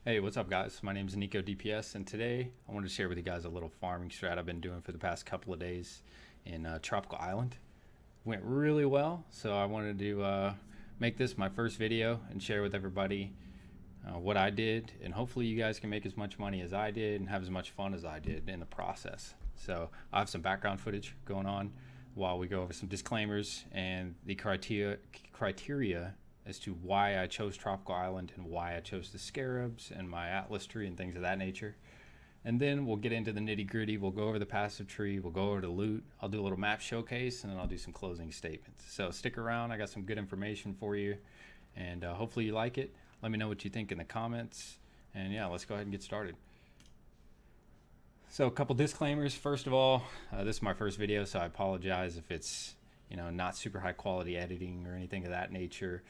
Hey, what's up, guys? My name is Nico DPS, and today I wanted to share with you guys a little farming strat I've been doing for the past couple of days in Tropical Island. Went really well, so I wanted to make this my first video and share with everybody what I did, and hopefully you guys can make as much money as I did and have as much fun as I did in the process. So I have some background footage going on while we go over some disclaimers and the criteria as to why I chose Tropical Island and why I chose the scarabs and my atlas tree and things of that nature. And then we'll get into the nitty gritty. We'll go over the passive tree. We'll go over the loot. I'll do a little map showcase, and then I'll do some closing statements. So stick around. I got some good information for you, and hopefully you like it. Let me know what you think in the comments. And yeah, let's go ahead and get started. So a couple disclaimers. First of all, this is my first video, so I apologize if it's not super high quality editing or anything of that nature.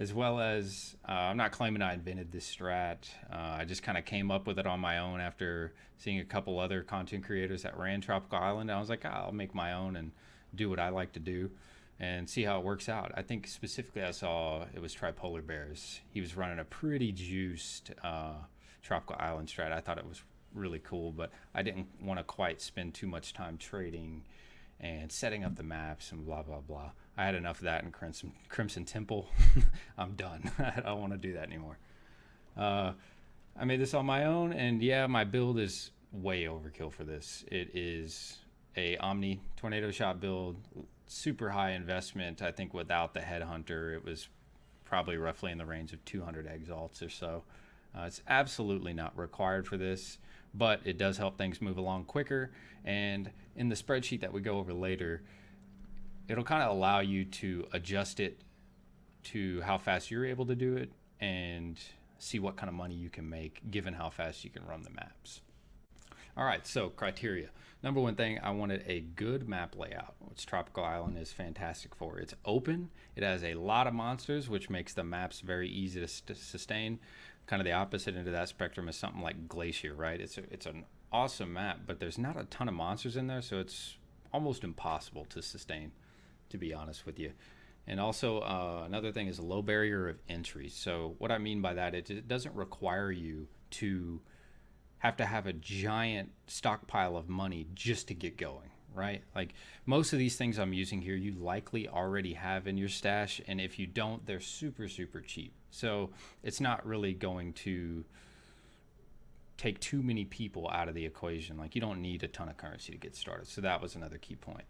As well as I'm not claiming I invented this strat. I just kind of came up with it on my own after seeing a couple other content creators that ran Tropical Island. I was like, I'll make my own and do what I like to do and see how it works out. I think specifically I saw it was Tripolar Bears. He was running a pretty juiced Tropical Island strat. I thought it was really cool, but I didn't want to quite spend too much time trading and setting up the maps and blah blah blah. I had enough of that in Crimson Temple. I'm done. I don't want to do that anymore. I made this on my own, and yeah, my build is way overkill for this. It is a Omni Tornado Shot build, super high investment. I think without the Headhunter, it was probably roughly in the range of 200 exalts or so. It's absolutely not required for this, but it does help things move along quicker. And in the spreadsheet that we go over later, it'll kind of allow you to adjust it to how fast you're able to do it and see what kind of money you can make given how fast you can run the maps. All right, so criteria. Number one thing, I wanted a good map layout, which Tropical Island is fantastic for. It's open, it has a lot of monsters, which makes the maps very easy to sustain. Kind of the opposite end of that spectrum is something like Glacier, right? It's an awesome map, but there's not a ton of monsters in there, so it's almost impossible to sustain, to be honest with you. And also another thing is a low barrier of entry. So what I mean by that is it doesn't require you to have to have a giant stockpile of money just to get going, right? Like most of these things I'm using here, you likely already have in your stash, and if you don't, they're super cheap. So it's not really going to take too many people out of the equation. Like you don't need a ton of currency to get started. So that was another key point.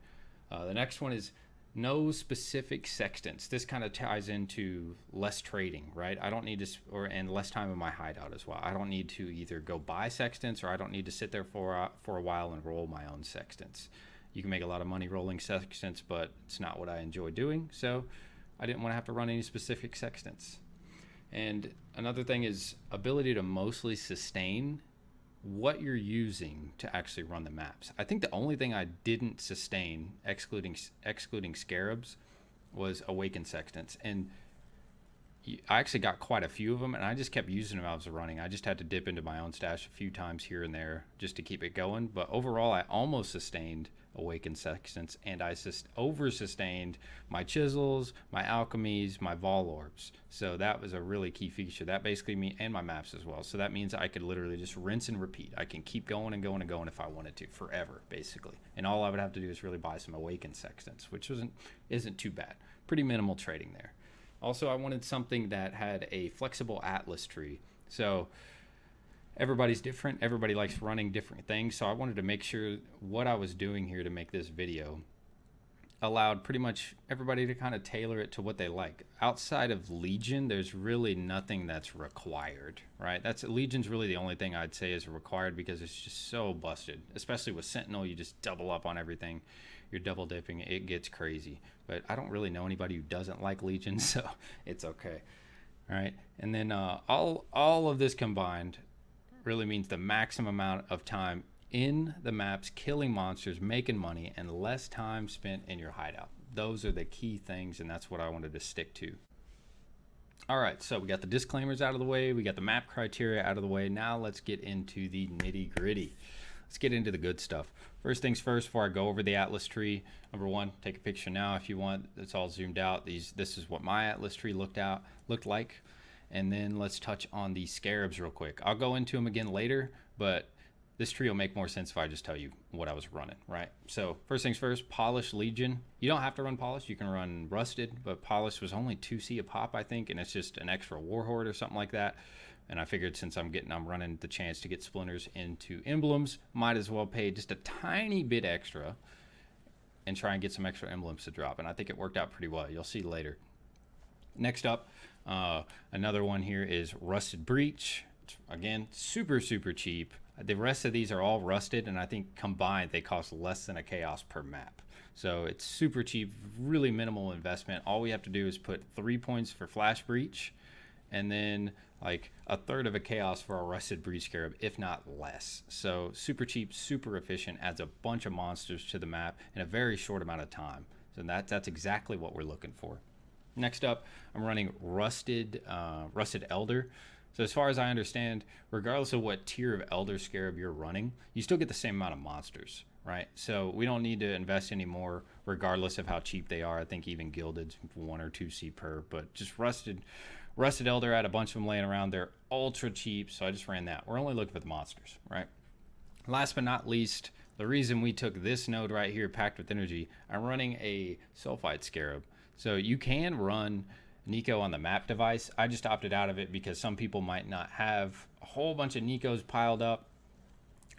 The next one is no specific sextants. This kind of ties into less trading, right? I don't need to, and less time in my hideout as well. I don't need to either go buy sextants, or I don't need to sit there for a while and roll my own sextants. You can make a lot of money rolling sextants, but it's not what I enjoy doing. So I didn't want to have to run any specific sextants. And another thing is ability to mostly sustain what you're using to actually run the maps. I think the only thing I didn't sustain, excluding scarabs, was awakened sextants, and I actually got quite a few of them, and I just kept using them as I was running. I just had to dip into my own stash a few times here and there just to keep it going. But overall, I almost sustained awakened sextants, and I over sustained my chisels, my alchemies, my vol orbs. So that was a really key feature. That basically means, and my maps as well. So that means I could literally just rinse and repeat. I can keep going and going and going if I wanted to forever, basically. And all I would have to do is really buy some awakened sextants, which isn't too bad. Pretty minimal trading there. Also, I wanted something that had a flexible atlas tree. So everybody's different. Everybody likes running different things. So I wanted to make sure what I was doing here to make this video allowed pretty much everybody to kind of tailor it to what they like. Outside of Legion, there's really nothing that's required, right? Legion's really the only thing I'd say is required because it's just so busted. Especially with Sentinel, you just double up on everything. You're double dipping, it gets crazy. But I don't really know anybody who doesn't like Legion, so it's okay. All right, and then all of this combined really means the maximum amount of time in the maps killing monsters, making money, and less time spent in your hideout. Those are the key things, and that's what I wanted to stick to. All right, so we got the disclaimers out of the way, we got the map criteria out of the way. Now let's get into the nitty gritty. Let's get into the good stuff. First things first, before I go over the atlas tree, number one, take a picture now if you want. It's all zoomed out. This is what my atlas tree looked like. and then let's touch on the scarabs real quick. I'll go into them again later, but this tree will make more sense if I just tell you what I was running, right? So first things first, Polished Legion. You don't have to run Polished. You can run Rusted, but Polished was only 2C a pop, I think, and it's just an extra Warhorde or something like that. And I figured since I'm running the chance to get splinters into emblems, might as well pay just a tiny bit extra and try and get some extra emblems to drop. And I think it worked out pretty well. You'll see later. Next up, another one here is Rusted Breach. Again, super, super cheap. The rest of these are all rusted, and I think combined they cost less than a chaos per map. So it's super cheap, really minimal investment. All we have to do is put 3 points for Flash Breach, and then like a third of a chaos for a Rusted Breach Scarab, if not less. So super cheap, super efficient, adds a bunch of monsters to the map in a very short amount of time. So that's exactly what we're looking for. Next up, I'm running Rusted Elder. So as far as I understand, regardless of what tier of Elder Scarab you're running, you still get the same amount of monsters, right? So we don't need to invest any more regardless of how cheap they are. I think even Gilded's 1 or 2C per, but just Rusted Elder, I had a bunch of them laying around. They're ultra cheap, so I just ran that. We're only looking for the monsters, right? Last but not least, the reason we took this node right here, Packed with Energy, I'm running a Sulfite Scarab. So you can run Nico on the map device. I just opted out of it because some people might not have a whole bunch of Nicos piled up,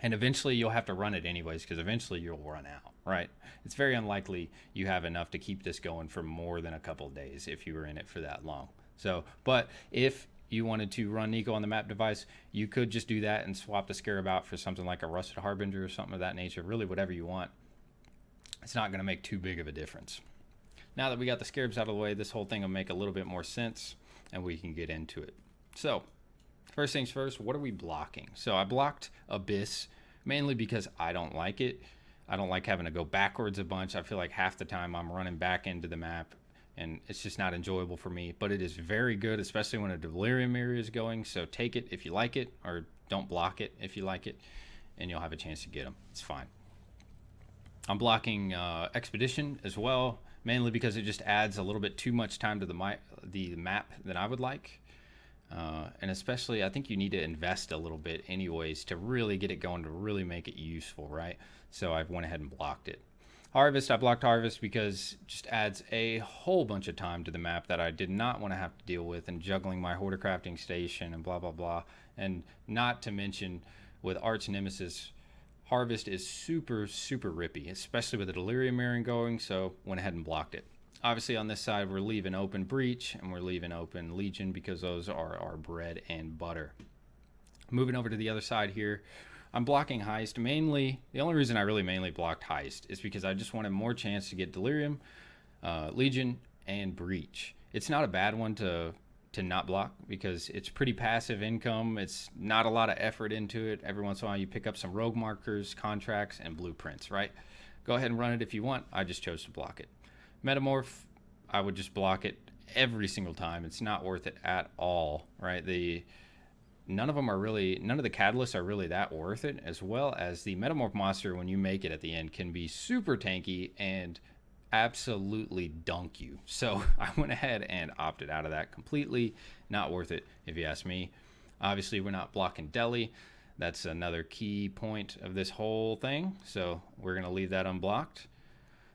and eventually you'll have to run it anyways because eventually you'll run out, right? It's very unlikely you have enough to keep this going for more than a couple of days if you were in it for that long. So, but if you wanted to run Nico on the map device, you could just do that and swap the Scarab out for something like a Rusted Harbinger or something of that nature, really whatever you want. It's not going to make too big of a difference. Now that we got the Scarabs out of the way, this whole thing will make a little bit more sense and we can get into it. So first things first, what are we blocking? So I blocked Abyss mainly because I don't like it. I don't like having to go backwards a bunch. I feel like half the time I'm running back into the map and it's just not enjoyable for me, but it is very good, especially when a Delirium Mirror is going. So take it if you like it, or don't block it if you like it, and you'll have a chance to get them. It's fine. I'm blocking Expedition as well, mainly because it just adds a little bit too much time to the map than I would like. And especially, I think you need to invest a little bit anyways to really get it going, to really make it useful, right? So I went ahead and blocked it. Harvest, I blocked Harvest because it just adds a whole bunch of time to the map that I did not want to have to deal with, and juggling my Hoarder Crafting Station and blah, blah, blah. And not to mention, with Arch Nemesis, Harvest is super, super rippy, especially with the Delirium Mirror going, so went ahead and blocked it. Obviously on this side, we're leaving open Breach, and we're leaving open Legion because those are our bread and butter. Moving over to the other side here, I'm blocking Heist mainly. The only reason I really mainly blocked Heist is because I just wanted more chance to get Delirium, Legion, and Breach. It's not a bad one to not block because it's pretty passive income. It's not a lot of effort into it. Every once in a while you pick up some rogue markers, contracts, and blueprints, right? Go ahead and run it if you want. I just chose to block it. Metamorph, I would just block it every single time. It's not worth it at all, right? None of the catalysts are really that worth it, as well as the Metamorph monster, when you make it at the end, can be super tanky and absolutely dunk you. So I went ahead and opted out of that completely. Not worth it if you ask me. Obviously we're not blocking Delhi. That's another key point of this whole thing, so we're going to leave that unblocked.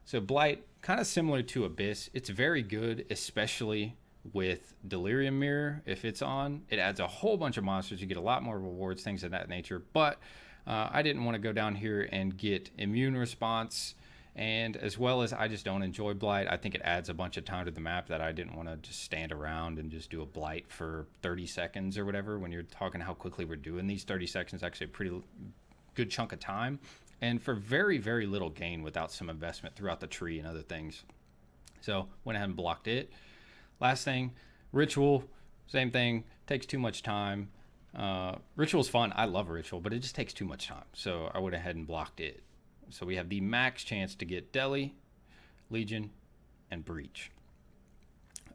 So Blight, kind of similar to Abyss. It's very good, especially with Delirium Mirror. If it's on, it adds a whole bunch of monsters. You get a lot more rewards, things of that nature. But I didn't want to go down here and get immune response. And as well as I just don't enjoy Blight. I think it adds a bunch of time to the map that I didn't want to just stand around and just do a Blight for 30 seconds or whatever. When you're talking how quickly we're doing these, 30 seconds is actually a pretty good chunk of time. And for very, very little gain without some investment throughout the tree and other things. So went ahead and blocked it. Last thing, Ritual, same thing, takes too much time. Ritual's fun. I love Ritual, but it just takes too much time. So I went ahead and blocked it. So we have the max chance to get Delhi, Legion, and Breach.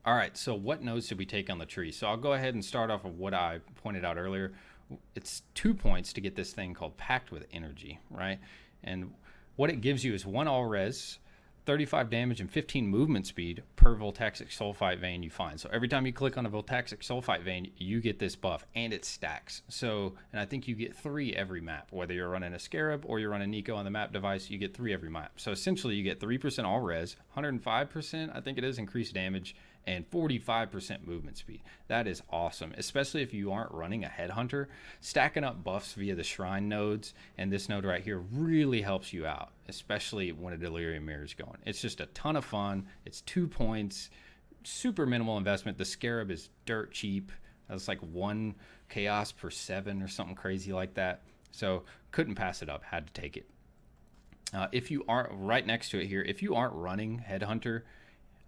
All right, so what nodes did we take on the tree? So I'll go ahead and start off with what I pointed out earlier. It's 2 points to get this thing called Packed with Energy, right? And what it gives you is 1 all res, 35 damage and 15 movement speed per Voltaxic Sulfite vein you find. So every time you click on a Voltaxic Sulfite vein, you get this buff, and it stacks. So, and I think you get 3 every map. Whether you're running a Scarab or you're running Nico on the map device, you get 3 every map. So essentially you get 3% all res, 105%, I think it is, increased damage, and 45% movement speed. That is awesome, especially if you aren't running a Headhunter. Stacking up buffs via the Shrine nodes and this node right here really helps you out, especially when a Delirium Mirror is going. It's just a ton of fun. It's 2 points, super minimal investment. The Scarab is dirt cheap. That's like 1 chaos per 7 or something crazy like that. So couldn't pass it up, had to take it. If you aren't, right next to it here, if you aren't running Headhunter,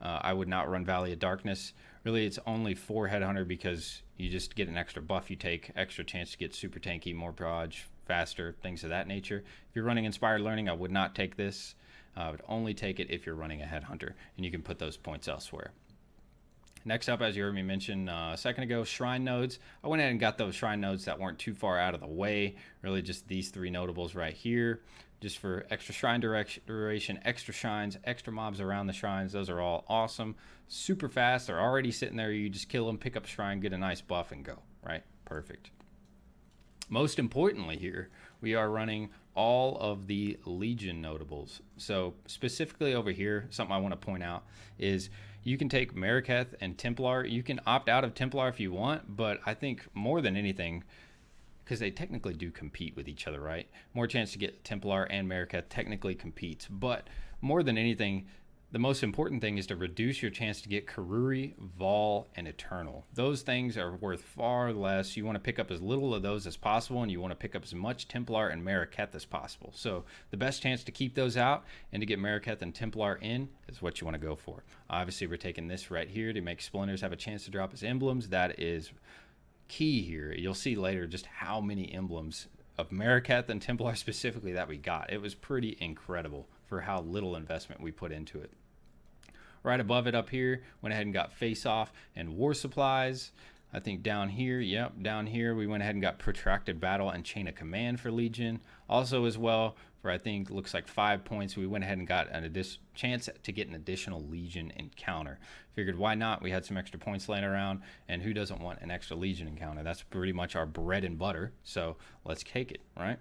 I would not run Valley of Darkness. Really, it's only for Headhunter because you just get an extra buff. You take extra chance to get super tanky, more dodge, faster, things of that nature. If you're running Inspired Learning, I would not take this. I would only take it if you're running a Headhunter, and you can put those points elsewhere. Next up, as you heard me mention a second ago, Shrine nodes. I went ahead and got those Shrine nodes that weren't too far out of the way. Really just these 3 notables right here, just for extra shrine duration, extra shines, extra mobs around the shrines. Those are all awesome. Super fast. They're already sitting there. You just kill them, pick up shrine, get a nice buff, and go. Right? Perfect. Most importantly here, we are running all of the Legion notables. So specifically over here, something I want to point out is you can take Mariketh and Templar. You can opt out of Templar if you want, but I think more than anything, because they technically do compete with each other, right? More chance to get Templar and Mariketh technically competes, but more than anything, the most important thing is to reduce your chance to get Karuri, Vol, and Eternal. Those things are worth far less. You want to pick up as little of those as possible, and you want to pick up as much Templar and Mariketh as possible. So the best chance to keep those out and to get Mariketh and Templar in is what you want to go for. Obviously, we're taking this right here to make Splinters have a chance to drop as emblems. That is key here. You'll see later just how many emblems of Mariketh and Templar specifically that we got. It was pretty incredible for how little investment we put into it. Right above it up here, went ahead and got Face Off and War Supplies. I think down here, yep, down here we went ahead and got Protracted Battle and Chain of Command for Legion. Also as well, for I think looks like 5 points, we went ahead and got an chance to get an additional Legion encounter. Figured why not? We had some extra points laying around, and who doesn't want an extra Legion encounter? That's pretty much our bread and butter, so let's take it, right?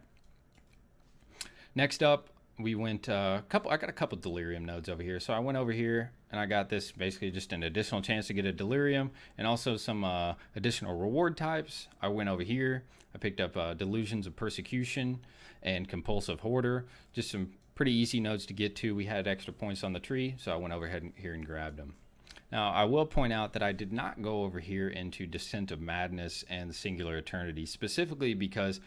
Next up, we went I got a couple Delirium nodes over here. So I went over here and I got this basically just an additional chance to get a Delirium and also some additional reward types. I went over here. I picked up Delusions of Persecution and Compulsive Hoarder. Just some pretty easy nodes to get to. We had extra points on the tree, so I went over here and grabbed them. Now, I will point out that I did not go over here into Descent of Madness and Singular Eternity, specifically because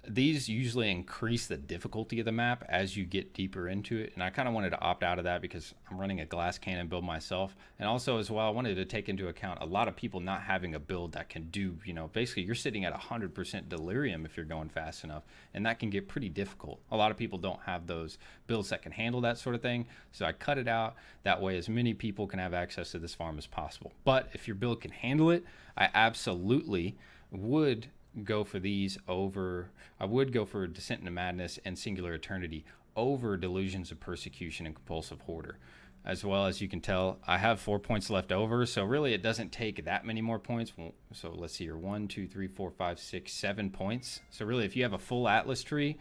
these usually increase the difficulty of the map as you get deeper into it, and I kind of wanted to opt out of that because I'm running a glass cannon build myself, and also as well I wanted to take into account a lot of people not having a build that can do, you know, basically you're sitting at 100% Delirium if you're going fast enough, and that can get pretty difficult. A lot of people don't have those builds that can handle that sort of thing, so I cut it out. That way as many people can have access to this farm as possible. But if your build can handle it, I absolutely would go for these over. I would go for Descent into Madness and Singular Eternity over Delusions of Persecution and Compulsive Hoarder. As well, as you can tell, I have 4 points left over, so really it doesn't take that many more points. So let's see here, 1 2 3 4 5 6 7 points. So really if you have a full Atlas tree,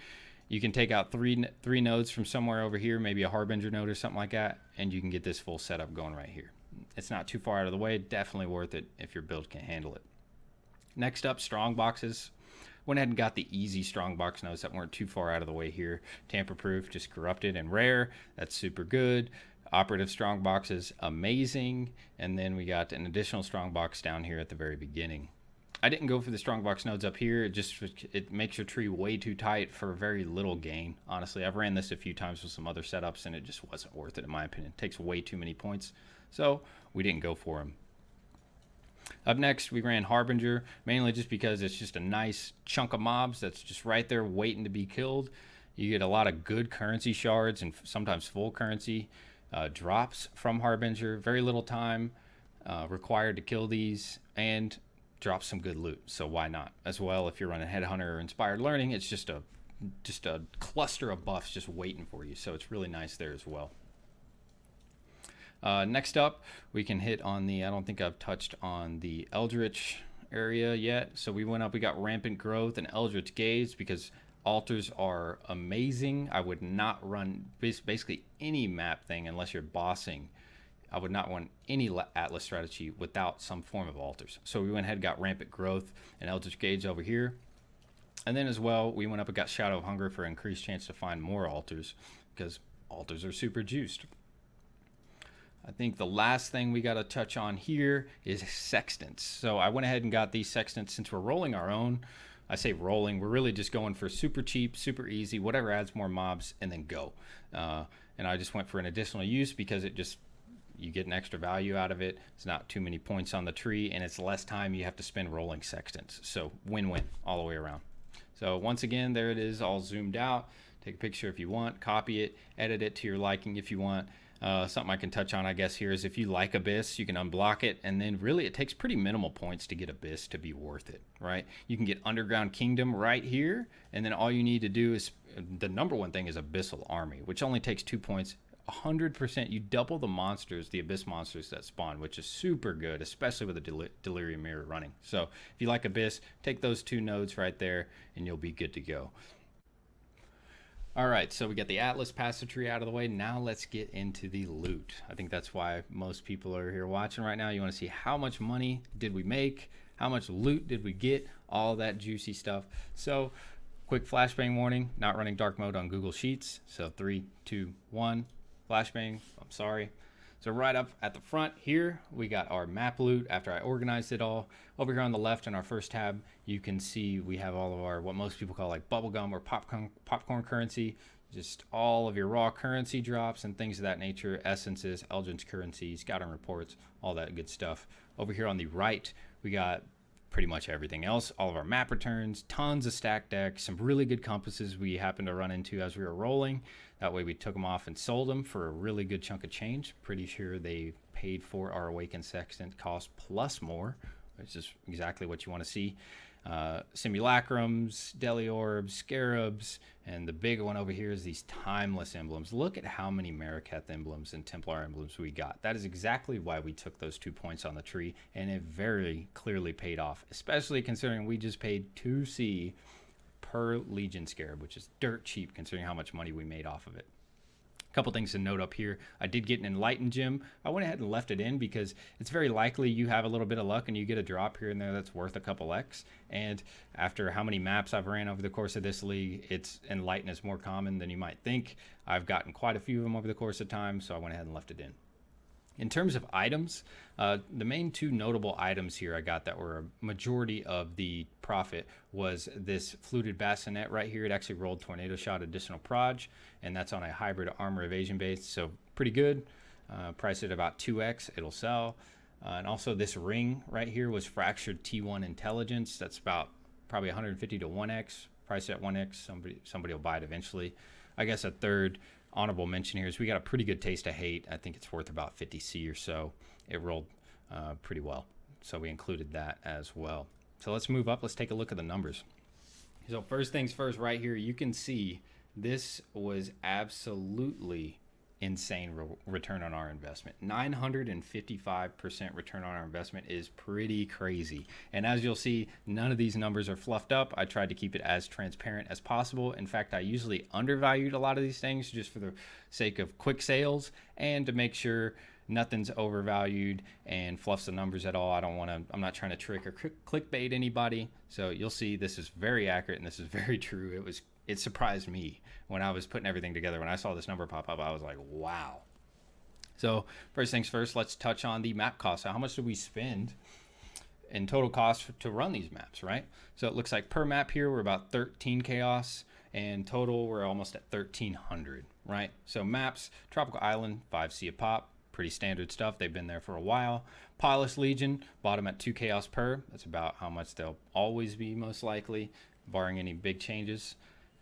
you can take out three nodes from somewhere over here, maybe a Harbinger node or something like that, and you can get this full setup going right here. It's not too far out of the way, definitely worth it if your build can handle it. Next up, strong boxes. Went ahead and got the easy strong box nodes that weren't too far out of the way here. Tamper proof, just corrupted and rare. That's super good. Operative strong boxes, amazing. And then we got an additional strong box down here at the very beginning. I didn't go for the strong box nodes up here. It makes your tree way too tight for very little gain. Honestly, I've ran this a few times with some other setups and it just wasn't worth it in my opinion. It takes way too many points. So we didn't go for them. Up next, we ran Harbinger, mainly just because it's just a nice chunk of mobs that's just right there waiting to be killed. You get a lot of good currency shards and sometimes full currency drops from Harbinger. Very little time required to kill these and drop some good loot. So why not? As well, if you're running Headhunter or Inspired Learning, it's just a cluster of buffs just waiting for you. So it's really nice there as well. Next up, we can hit on the, I don't think I've touched on the Eldritch area yet. So we went up, we got Rampant Growth and Eldritch Gaze because altars are amazing. I would not run basically any map thing unless you're bossing. I would not want any Atlas strategy without some form of altars. So we went ahead and got Rampant Growth and Eldritch Gaze over here. And then as well, we went up and got Shadow of Hunger for increased chance to find more altars because altars are super juiced. I think the last thing we got to touch on here is sextants. So I went ahead and got these sextants since we're rolling our own. I say rolling, we're really just going for super cheap, super easy, whatever adds more mobs, and then go. And I just went for an additional use because it just, you get an extra value out of it. It's not too many points on the tree, and it's less time you have to spend rolling sextants. So win-win all the way around. So once again, there it is all zoomed out. Take a picture if you want, copy it, edit it to your liking if you want. Something I can touch on, I guess, here is if you like Abyss, you can unblock it, and then really it takes pretty minimal points to get Abyss to be worth it, right? You can get Underground Kingdom right here, and then all you need to do is, the number one thing is Abyssal Army, which only takes 2 points. 100%, you double the monsters, the Abyss monsters that spawn, which is super good, especially with a Delirium Mirror running. So if you like Abyss, take those 2 nodes right there, and you'll be good to go. All right, so we got the Atlas Passage Tree out of the way. Now let's get into the loot. I think that's why most people are here watching right now. You want to see how much money did we make? How much loot did we get? All that juicy stuff. So quick flashbang warning, not running dark mode on Google Sheets. So 3, 2, 1, flashbang, I'm sorry. So right up at the front here, we got our map loot after I organized it all. Over here on the left in our first tab, you can see we have all of our, what most people call like bubblegum or popcorn currency, just all of your raw currency drops and things of that nature, essences, Eldritch currency, scouting reports, all that good stuff. Over here on the right, we got pretty much everything else, all of our map returns, tons of stack decks, some really good compasses we happened to run into as we were rolling. That way we took them off and sold them for a really good chunk of change. Pretty sure they paid for our Awakened Sextant cost plus more, which is exactly what you want to see. Simulacrums, Deliorbs, Scarabs, and the big one over here is these Timeless emblems. Look at how many Mariketh emblems and Templar emblems we got. That is exactly why we took those 2 points on the tree, and it very clearly paid off, especially considering we just paid 2C per Legion Scarab, which is dirt cheap considering how much money we made off of it. Couple things to note up here. I did get an Enlightened gem. I went ahead and left it in because it's very likely you have a little bit of luck and you get a drop here and there that's worth a couple X. And after how many maps I've ran over the course of this league, it's Enlightened is more common than you might think. I've gotten quite a few of them over the course of time, so I went ahead and left it in. In terms of items, the main 2 notable items here I got that were a majority of the profit was this Fluted Bassinet right here. It actually rolled Tornado Shot additional proj, and that's on a hybrid armor evasion base, so pretty good. Priced at about 2x, it'll sell. And also this ring right here was Fractured T1 Intelligence. That's about probably 150 to 1x. Priced at 1x, somebody will buy it eventually. I guess a third honorable mention here is we got a pretty good Taste of Hate. I think it's worth about 50C or so. It rolled pretty well, so we included that as well. So let's move up. Let's take a look at the numbers. So first things first, right here, you can see this was absolutely insane return on our investment. 955% return on our investment is pretty crazy. And as you'll see, none of these numbers are fluffed up. I tried to keep it as transparent as possible. In fact, I usually undervalued a lot of these things just for the sake of quick sales and to make sure nothing's overvalued and fluffs the numbers at all. I'm not trying to trick or clickbait anybody. So you'll see this is very accurate and this is very true. It surprised me when I was putting everything together. When I saw this number pop up, I was like, wow. So first things first, let's touch on the map cost. So how much did we spend in total cost to run these maps, right? So it looks like per map here, we're about 13 chaos, and total, we're almost at 1,300, right? So maps, Tropical Island, 5C a pop, pretty standard stuff. They've been there for a while. Pilots Legion, bottom at 2 chaos per. That's about how much they'll always be most likely, barring any big changes.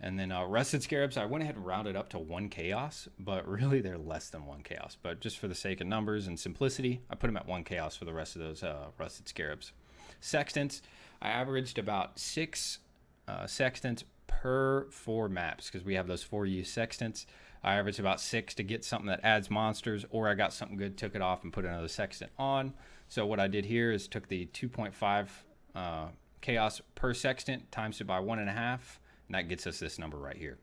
And then Rusted Scarabs, I went ahead and rounded up to 1 chaos, but really they're less than 1 chaos. But just for the sake of numbers and simplicity, I put them at 1 chaos for the rest of those Rusted Scarabs. Sextants, I averaged about 6 sextants per 4 maps because we have those 4 use sextants. I averaged about 6 to get something that adds monsters, or I got something good, took it off, and put another sextant on. So what I did here is took the 2.5 chaos per sextant, times it by 1.5, and that gets us this number right here.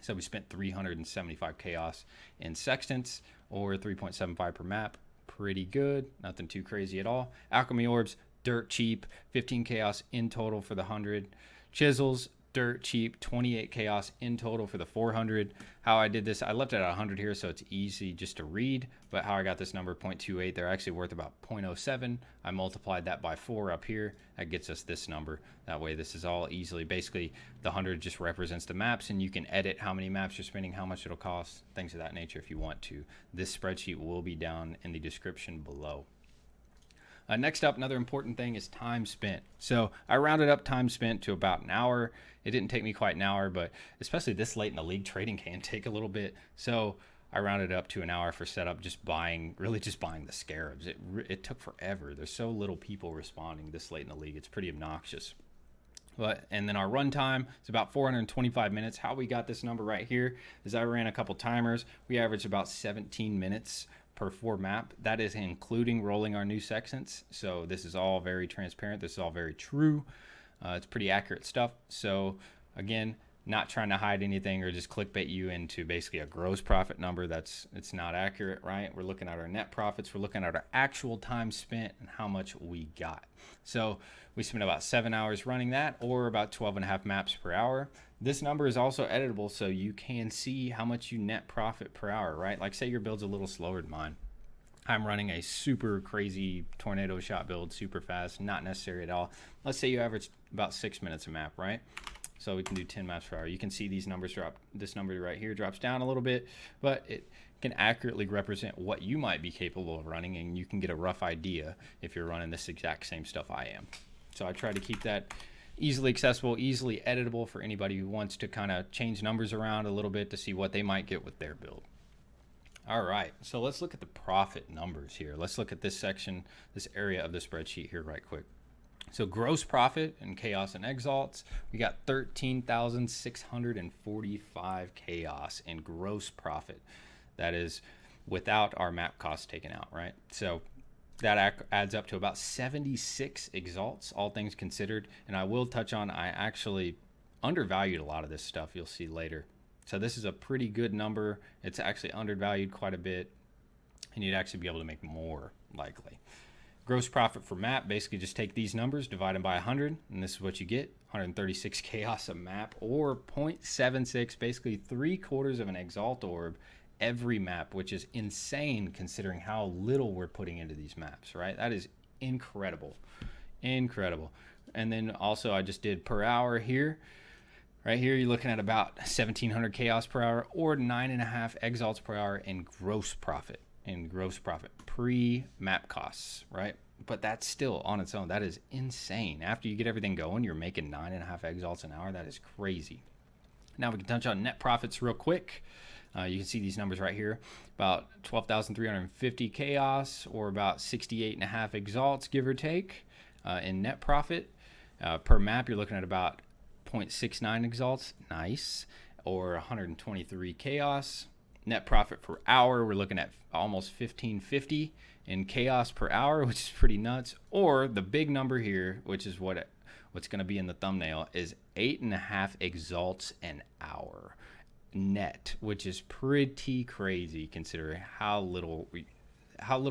So we spent 375 chaos in sextants, or 3.75 per map. Pretty good, nothing too crazy at all. Alchemy orbs, dirt cheap, 15 chaos in total for the 100. Chisels, dirt cheap, 28 chaos in total for the 400. How I did this, I left it at 100 here so it's easy just to read, but how I got this number 0.28, they're actually worth about 0.07. I multiplied that by 4 up here. That gets us this number. That way this is all easily, basically the 100 just represents the maps, and you can edit how many maps you're spending, how much it'll cost, things of that nature if you want to. This spreadsheet will be down in the description below. Next up, another important thing is time spent. So I rounded up time spent to about an hour. It didn't take me quite an hour, but especially this late in the league, trading can take a little bit. So I rounded up to an hour for setup, really just buying the scarabs. It took forever. There's so little people responding this late in the league. It's pretty obnoxious. And then our run time is about 425 minutes. How we got this number right here is I ran a couple timers. We averaged about 17 minutes per 4 map. That is including rolling our new sextants. So this is all very transparent. This is all very true. It's pretty accurate stuff. So again, not trying to hide anything or just clickbait you into basically a gross profit number. It's not accurate, right? We're looking at our net profits. We're looking at our actual time spent and how much we got. So we spent about 7 hours running that, or about 12.5 maps per hour. This number is also editable, so you can see how much you net profit per hour, right? Like say your build's a little slower than mine. I'm running a super crazy tornado shot build, super fast, not necessary at all. Let's say you average about 6 minutes a map, right? So we can do 10 maps per hour. You can see these numbers drop. This number right here drops down a little bit, but it can accurately represent what you might be capable of running, and you can get a rough idea if you're running this exact same stuff I am. So I try to keep that easily accessible, easily editable for anybody who wants to kind of change numbers around a little bit to see what they might get with their build. All right, so let's look at the profit numbers here. Let's look at this section, this area of the spreadsheet here right quick. So gross profit in chaos and exalts, we got 13,645 chaos in gross profit. That is without our map costs taken out, right? So that adds up to about 76 exalts, all things considered. And I will touch on, I actually undervalued a lot of this stuff, you'll see later. So this is a pretty good number. It's actually undervalued quite a bit, and you'd actually be able to make more likely. Gross profit for map, basically just take these numbers, divide them by 100, and this is what you get. 136 chaos a map, or 0.76, basically 3/4 of an exalt orb every map, which is insane considering how little we're putting into these maps, right? That is incredible. Incredible. And then also I just did per hour here. Right here, you're looking at about 1,700 chaos per hour, or 9.5 exalts per hour in gross profit. Pre-map costs, right? But that's still on its own. That is insane. After you get everything going, you're making 9.5 exalts an hour. That is crazy. Now we can touch on net profits real quick. You can see these numbers right here. About 12,350 chaos, or about 68.5 exalts, give or take, in net profit. Per map, you're looking at about 0.69 exalts, nice, or 123 chaos. Net profit per hour, we're looking at almost 1,550 in chaos per hour, which is pretty nuts. Or the big number here, which is what's going to be in the thumbnail, is 8.5 exalts an hour net, which is pretty crazy considering how little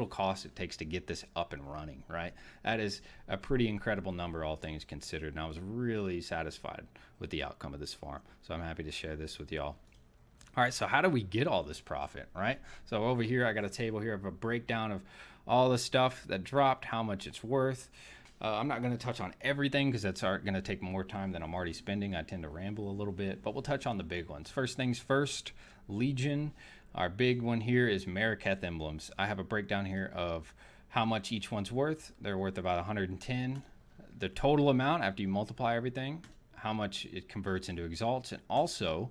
cost it takes to get this up and running, right? That is a pretty incredible number, all things considered, and I was really satisfied with the outcome of this farm. So I'm happy to share this with y'all. All right, so how do we get all this profit, right? So over here, I got a table here of a breakdown of all the stuff that dropped, how much it's worth. I'm not going to touch on everything because that's going to take more time than I'm already spending. I tend to ramble a little bit, but we'll touch on the big ones. First things first, Legion. Our big one here is Mariketh emblems. I have a breakdown here of how much each one's worth. They're worth about 110. The total amount after you multiply everything, how much it converts into exalts, and also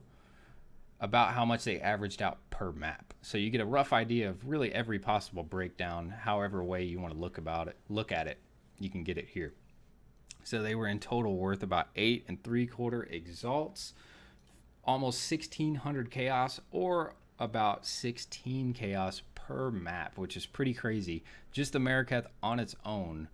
about how much they averaged out per map. So you get a rough idea of really every possible breakdown, however way you want to look at it, you can get it here. So they were in total worth about 8 3/4 exalts, almost 1600 chaos, or about 16 chaos per map, which is pretty crazy. Just the Mariketh on its own,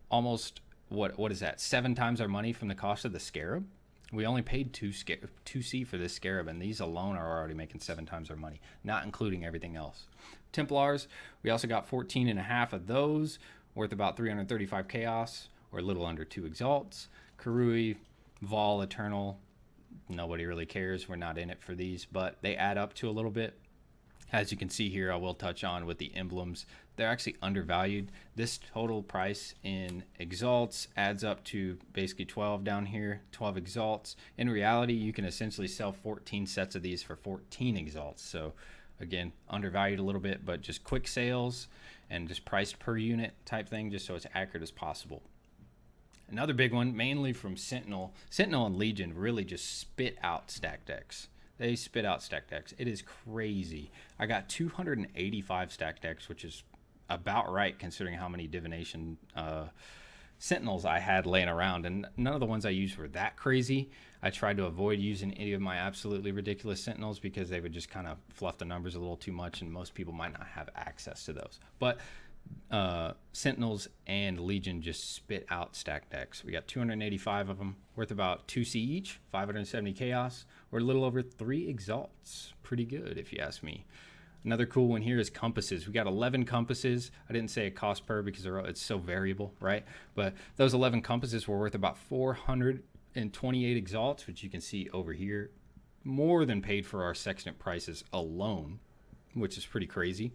almost what is that? 7 times our money from the cost of the Scarab. We only paid 2C for this Scarab, and these alone are already making 7 times our money, not including everything else. Templars, we also got 14 and a half of those, worth about 335 chaos, or a little under 2 exalts. Karui, Vol, Eternal, nobody really cares. We're not in it for these, but they add up to a little bit. As you can see here, I will touch on with the emblems, they're actually undervalued. This total price in exalts adds up to basically 12 down here, 12 exalts. In reality, you can essentially sell 14 sets of these for 14 exalts. So again, undervalued a little bit, but just quick sales and just priced per unit type thing, just so it's accurate as possible. Another big one, mainly from Sentinel. Sentinel and Legion really just spit out stack decks. They spit out stack decks. It is crazy. I got 285 stack decks, which is about right considering how many divination Sentinels I had laying around, and none of the ones I used were that crazy. I tried to avoid using any of my absolutely ridiculous Sentinels because they would just kind of fluff the numbers a little too much, and most people might not have access to those. But Sentinels and Legion just spit out stack decks. We got 285 of them, worth about 2C each, 570 chaos, or a little over 3 exalts. Pretty good if you ask me. Another cool one here is compasses. We got 11 compasses. I didn't say a cost per because it's so variable, right? But those 11 compasses were worth about 428 exalts, which you can see over here. More than paid for our sextant prices alone, which is pretty crazy.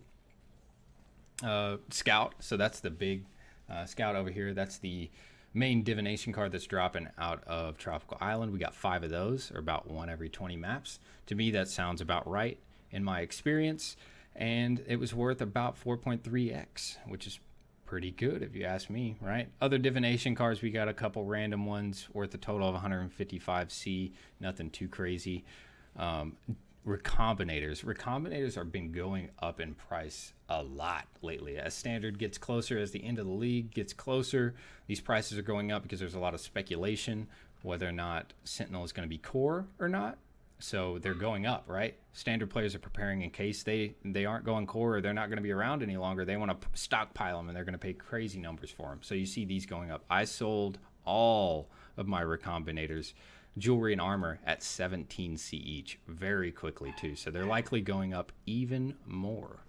Scout, so that's the big Scout over here. That's the main divination card that's dropping out of Tropical Island. We got 5 of those, or about 1 every 20 maps. To me, that sounds about right in my experience, and it was worth about 4.3x, which is pretty good if you ask me, right? Other divination cards, we got a couple random ones worth a total of 155C, nothing too crazy. Recombinators have been going up in price a lot lately. As standard gets closer, as the end of the league gets closer, these prices are going up because there's a lot of speculation whether or not Sentinel is going to be core or not. So they're going up, right? Standard players are preparing in case they aren't going core, or they're not going to be around any longer. They want to stockpile them, and they're going to pay crazy numbers for them. So you see these going up. I sold all of my Recombinators, jewelry and armor, at 17C each very quickly too. So they're likely going up even more.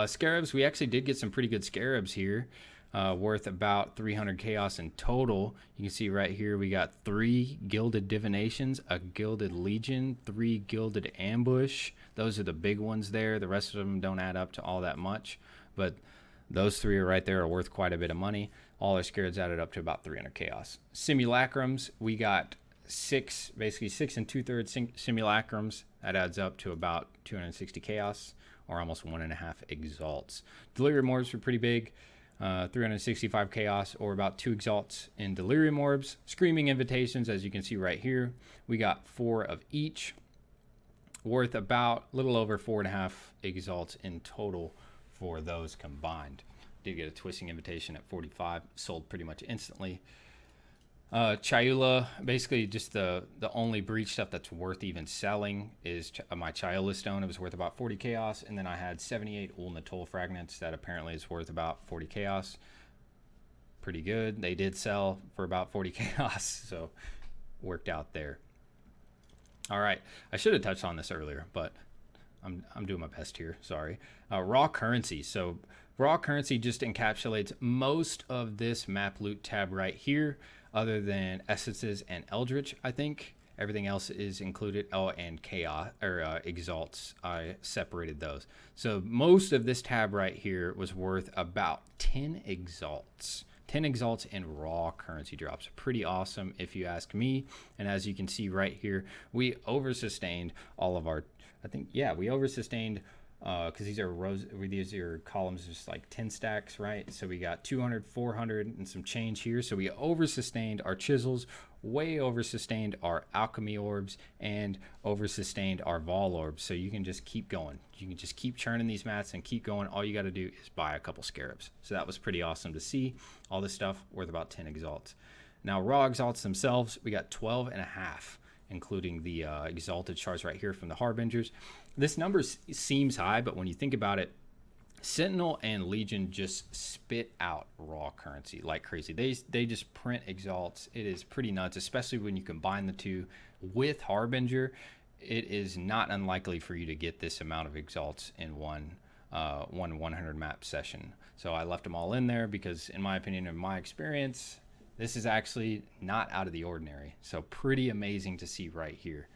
Scarabs, we actually did get some pretty good Scarabs here. Worth about 300 chaos in total. You can see right here we got 3 gilded divinations, a gilded legion, 3 gilded ambush. Those are the big ones there. The rest of them don't add up to all that much, but those 3 are right there, are worth quite a bit of money. All our scarabs added up to about 300 chaos. Simulacrums, we got 6, basically 6 2/3 simulacrums. That adds up to about 260 chaos, or almost 1.5 exalts. Delirium orbs were pretty big. 365 chaos, or about 2 exalts in delirium orbs. Screaming invitations, as you can see right here, we got 4 of each, worth about a little over 4.5 exalts in total for those combined. Did get a twisting invitation at 45, sold pretty much instantly. Chayula, basically just the only breach stuff that's worth even selling is my Chayula stone. It was worth about 40 chaos, and then I had 78 Ul-Natul fragments that apparently is worth about 40 chaos. Pretty good. They did sell for about 40 chaos, so worked out there. All right, I should have touched on this earlier, but I'm doing my best here. Sorry. Raw currency. So raw currency just encapsulates most of this map loot tab right here, other than essences and eldritch. I think everything else is included. Oh, and chaos or exalts, I separated those. So most of this tab right here was worth about 10 exalts. 10 exalts in raw currency drops. Pretty awesome if you ask me. And as you can see right here, we oversustained all of our, I think, yeah, we oversustained because these are rows, these are columns, just like 10 stacks, right? So we got 200, 400 and some change here. So we oversustained our chisels, way oversustained our alchemy orbs, and oversustained our vol orbs. So you can just keep going. You can just keep churning these mats and keep going. All you got to do is buy a couple scarabs. So that was pretty awesome to see. All this stuff worth about 10 exalts. Now raw exalts themselves, we got 12.5 including the exalted shards right here from the Harbingers. This number seems high, but when you think about it, Sentinel and Legion just spit out raw currency like crazy. They just print exalts. It is pretty nuts, especially when you combine the two with Harbinger. It is not unlikely for you to get this amount of exalts in one 100 map session. So I left them all in there because, in my opinion, in my experience, this is actually not out of the ordinary. So pretty amazing to see right here.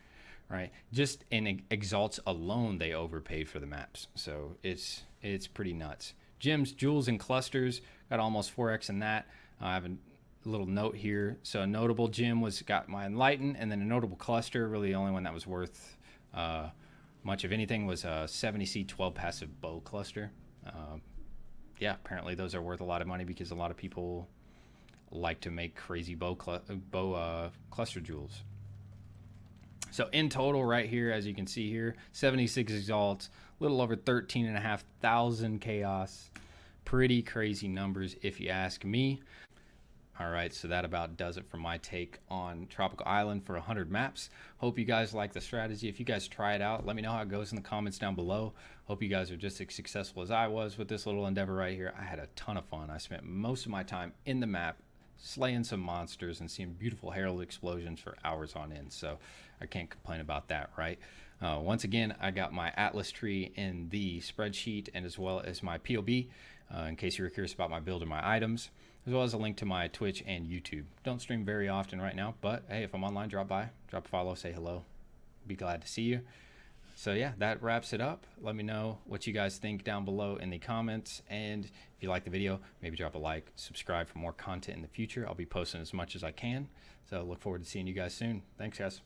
Right, just in exalts alone, they overpaid for the maps. So it's pretty nuts. Gems, jewels, and clusters got almost 4x in that. I have a little note here. So a notable gem got my Enlighten, and then a notable cluster, really the only one that was worth much of anything, was a 70C 12 passive bow cluster. Yeah, apparently those are worth a lot of money because a lot of people like to make crazy bow cluster jewels. So in total right here, as you can see here, 76 exalts, a little over 13,500 chaos. Pretty crazy numbers if you ask me. All right, so that about does it for my take on Tropical Island for 100 maps. Hope you guys like the strategy. If you guys try it out, let me know how it goes in the comments down below. Hope you guys are just as successful as I was with this little endeavor right here. I had a ton of fun. I spent most of my time in the map slaying some monsters and seeing beautiful herald explosions for hours on end, so I can't complain about that, right? Once again, I got my Atlas tree in the spreadsheet, and as well as my POB, in case you were curious about my build and my items, as well as a link to my Twitch and YouTube. Don't stream very often right now, but hey, if I'm online, drop by, drop a follow, say hello. Be glad to see you. So yeah, that wraps it up. Let me know what you guys think down below in the comments, and if you like the video, maybe drop a like, subscribe for more content in the future. I'll be posting as much as I can, so look forward to seeing you guys soon. Thanks, guys.